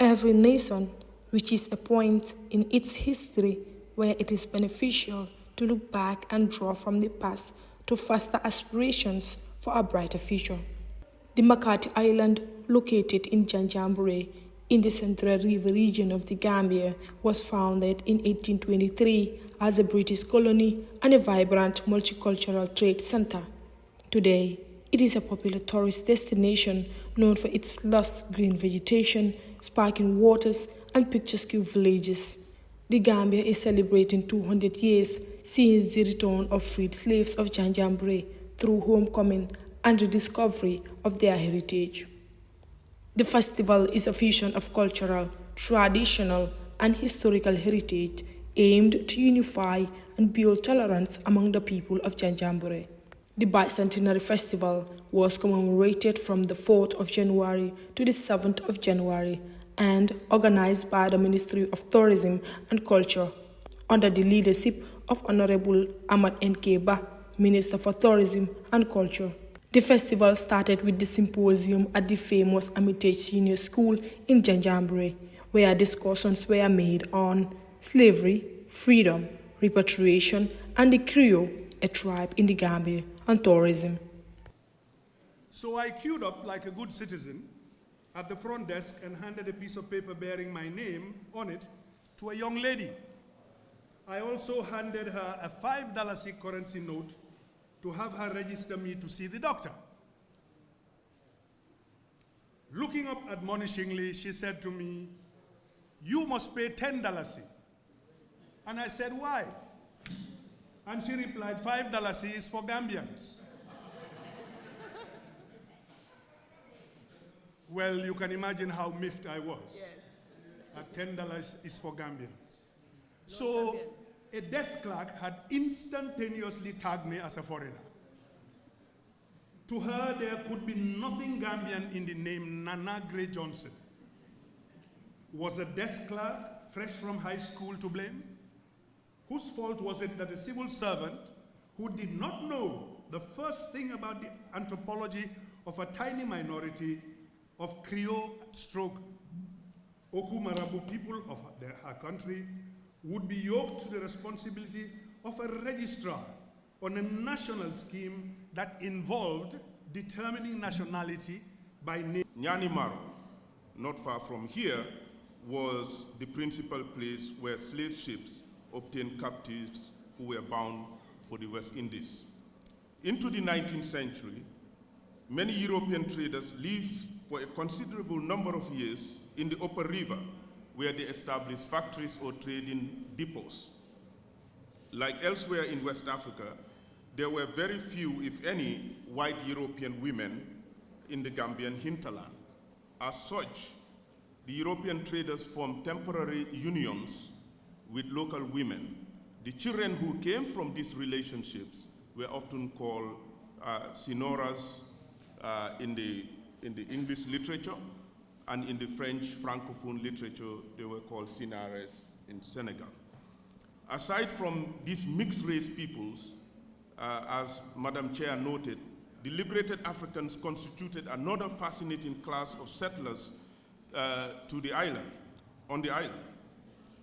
Every nation reaches a point in its history where it is beneficial to look back and draw from the past to foster aspirations for a brighter future. The Makati Island, located in Janjangbureh in the Central River region of the Gambia, was founded in 1823 as a British colony and a vibrant multicultural trade center. Today, it is a popular tourist destination known for its lush green vegetation, sparkling waters, and picturesque villages. The Gambia is celebrating 200 years since the return of freed slaves of Janjangbureh through homecoming and rediscovery of their heritage. The festival is a fusion of cultural, traditional, and historical heritage aimed to unify and build tolerance among the people of Janjangbureh. The Bicentenary Festival was commemorated from the 4th of January to the 7th of January and organized by the Ministry of Tourism and Culture under the leadership of Honorable Ahmad N.K. Ba, Minister for Tourism and Culture. The festival started with the symposium at the famous Hermitage Senior School in Janjangbureh, where discussions were made on slavery, freedom, repatriation, and the Creole, a tribe in the Gambia, and tourism. So I queued up like a good citizen at the front desk and handed a piece of paper bearing my name on it to a young lady. I also handed her a $5 currency note to have her register me to see the doctor. Looking up admonishingly, she said to me, "You must pay $10. And I said, "Why?" And she replied, $5 is for Gambians. Well, you can imagine how miffed I was. Yes. At $10 is for Gambians. So a desk clerk had instantaneously tagged me as a foreigner. To her, there could be nothing Gambian in the name Nana Gray Johnson. Was a desk clerk fresh from high school to blame? Whose fault was it that a civil servant who did not know the first thing about the anthropology of a tiny minority of Creole stroke Oku Marabu people of her country would be yoked to the responsibility of a registrar on a national scheme that involved determining nationality by name? Nyanimaro, not far from here, was the principal place where slave ships obtained captives who were bound for the West Indies. Into the 19th century, many European traders lived for a considerable number of years in the upper river, where they established factories or trading depots. Like elsewhere in West Africa, there were very few, if any, white European women in the Gambian hinterland. As such, the European traders formed temporary unions with local women. The children who came from these relationships were often called sinoras in the English literature, and in the French Francophone literature, they were called sinares in Senegal. Aside from these mixed race peoples, as Madam Chair noted, the liberated Africans constituted another fascinating class of settlers on the island.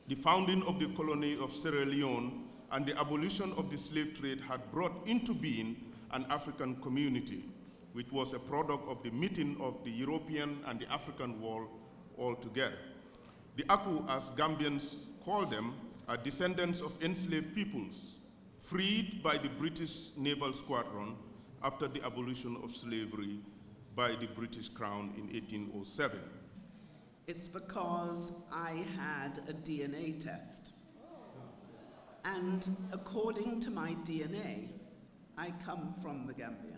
The founding of the colony of Sierra Leone and the abolition of the slave trade had brought into being an African community, which was a product of the meeting of the European and the African world all together. The Aku, as Gambians call them, are descendants of enslaved peoples, freed by the British Naval Squadron after the abolition of slavery by the British Crown in 1807. It's because I had a DNA test. And according to my DNA, I come from the Gambia.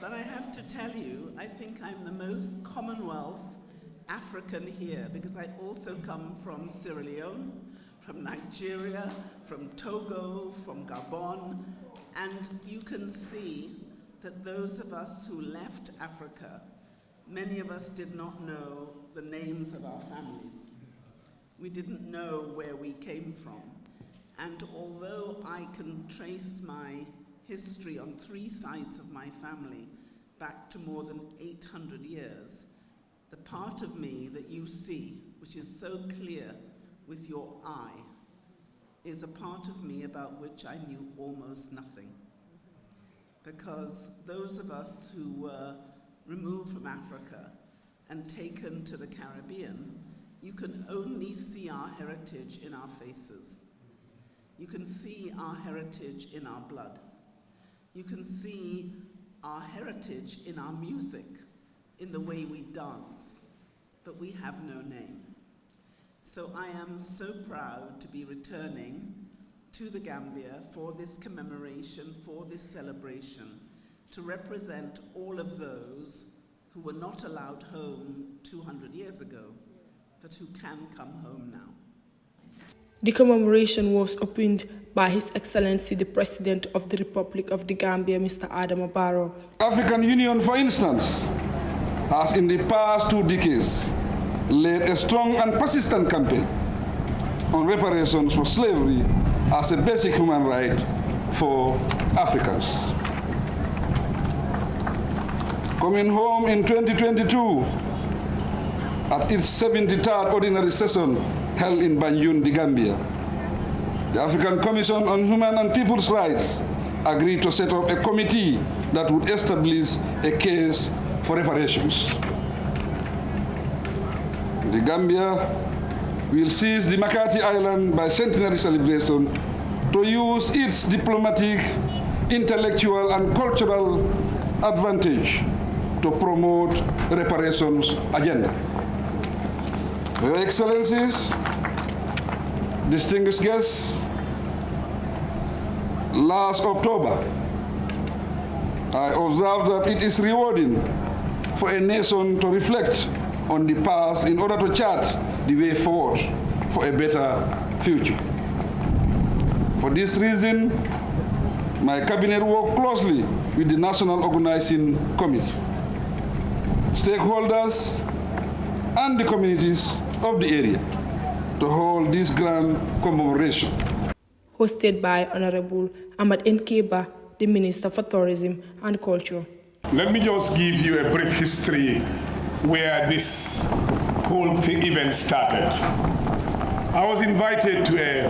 But I have to tell you, I think I'm the most Commonwealth African here because I also come from Sierra Leone, from Nigeria, from Togo, from Gabon, and you can see that those of us who left Africa, many of us did not know the names of our families. We didn't know where we came from. And although I can trace my history on 3 sides of my family back to more than 800 years, the part of me that you see, which is so clear with your eye, is a part of me about which I knew almost nothing. Because those of us who were removed from Africa and taken to the Caribbean, you can only see our heritage in our faces. You can see our heritage in our blood. You can see our heritage in our music, in the way we dance, but we have no name. So I am so proud to be returning to the Gambia for this commemoration, for this celebration, to represent all of those who were not allowed home 200 years ago, but who can come home now. The commemoration was opened by His Excellency the President of the Republic of the Gambia, Mr. Adama Barrow. African Union, for instance, has in the past 2 decades led a strong and persistent campaign on reparations for slavery as a basic human right for Africans. Coming home in 2022, at its 73rd ordinary session held in Banjul, the Gambia, the African Commission on Human and People's Rights agreed to set up a committee that would establish a case for reparations. The Gambia will seize the McCarthy Island bicentenary celebration to use its diplomatic, intellectual, and cultural advantage to promote reparations agenda. Your Excellencies, distinguished guests, last October, I observed that it is rewarding for a nation to reflect on the past in order to chart the way forward for a better future. For this reason, my cabinet worked closely with the National Organizing Committee, stakeholders, and the communities of the area to hold this grand commemoration. Hosted by Honorable Ahmad Nkeba, the Minister for Tourism and Culture. Let me just give you a brief history where this whole event started. I was invited to a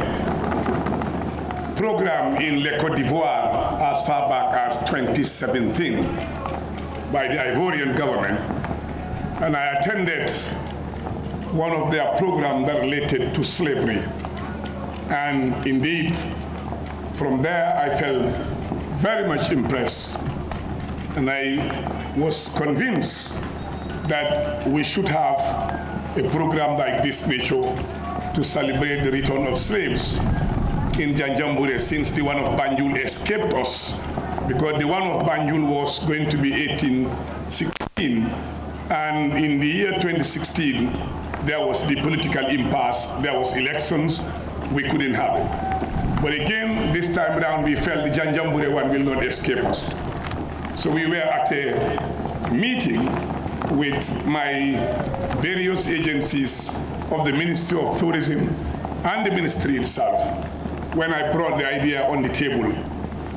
program in Le Côte d'Ivoire as far back as 2017 by the Ivorian government, and I attended one of their programs that related to slavery. And indeed, from there I felt very much impressed, and I was convinced that we should have a program like this nature to celebrate the return of slaves in Janjangbureh, since the one of Banjul escaped us, because the one of Banjul was going to be 1816, and in the year 2016 there was the political impasse, there was elections, we couldn't have it. But again, this time around we felt the Janjangbureh one will not escape us. So we were at a meeting with my various agencies of the Ministry of Tourism and the ministry itself, when I brought the idea on the table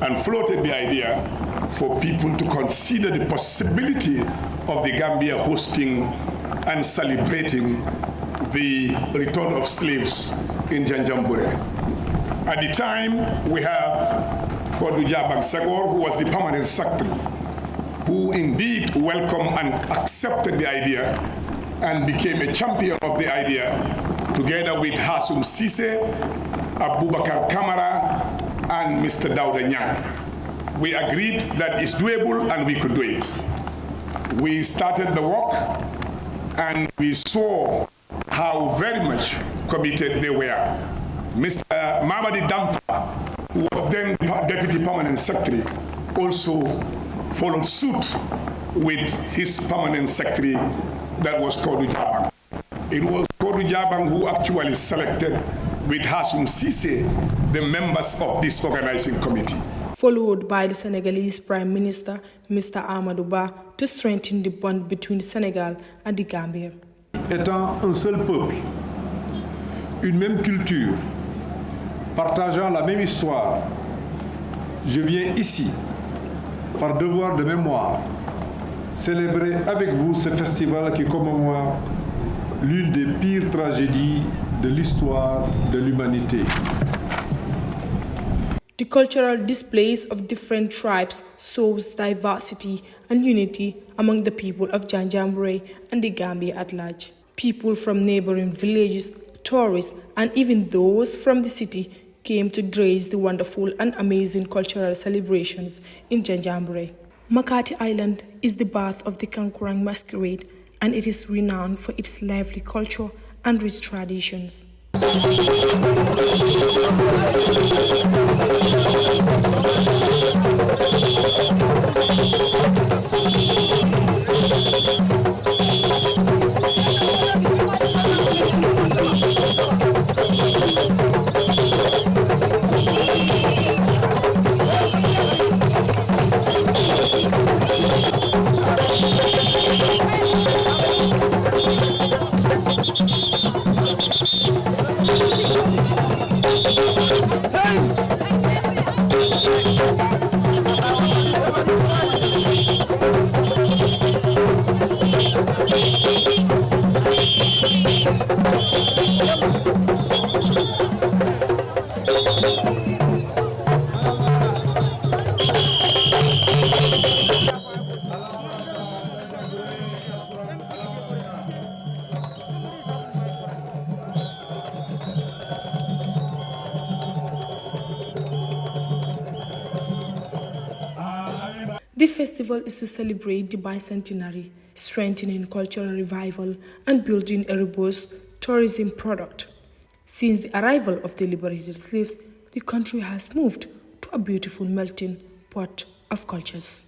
and floated the idea for people to consider the possibility of the Gambia hosting and celebrating the return of slaves in Janjangbureh. At the time, we have Kodu Jabang Sagor, who was the permanent secretary, who indeed welcomed and accepted the idea and became a champion of the idea, together with Hasum Sise, Abubakar Kamara, and Mr. Dauda Nyang. We agreed that it's doable and we could do it. We started the work and we saw how very much committed they were. Mr. Mamadi Damfa, who was then Deputy Permanent Secretary, also followed suit with his Permanent Secretary, that was Kodu Jabang. It was Kodu Jabang who actually selected, with Hasum Sise, the members of this organizing committee. Followed by the Senegalese Prime Minister, Mr. Amadou Ba, to strengthen the bond between Senegal and the Gambia. Étant un seul peuple, une même culture, partageant la même histoire, je viens ici, par devoir de mémoire, célébrer avec vous ce festival qui commémore l'une des pires tragédies de l'histoire de l'humanité. The cultural displays of different tribes shows diversity and unity among the people of Janjangbureh and the Gambia at large. People from neighboring villages, tourists, and even those from the city came to grace the wonderful and amazing cultural celebrations in Janjangbureh. Makati Island is the birth of the Kankurang masquerade, and it is renowned for its lively culture and rich traditions. The festival is to celebrate the Bicentary, strengthening cultural revival and building a robust tourism product. Since the arrival of the liberated slaves, the country has moved to a beautiful melting pot of cultures.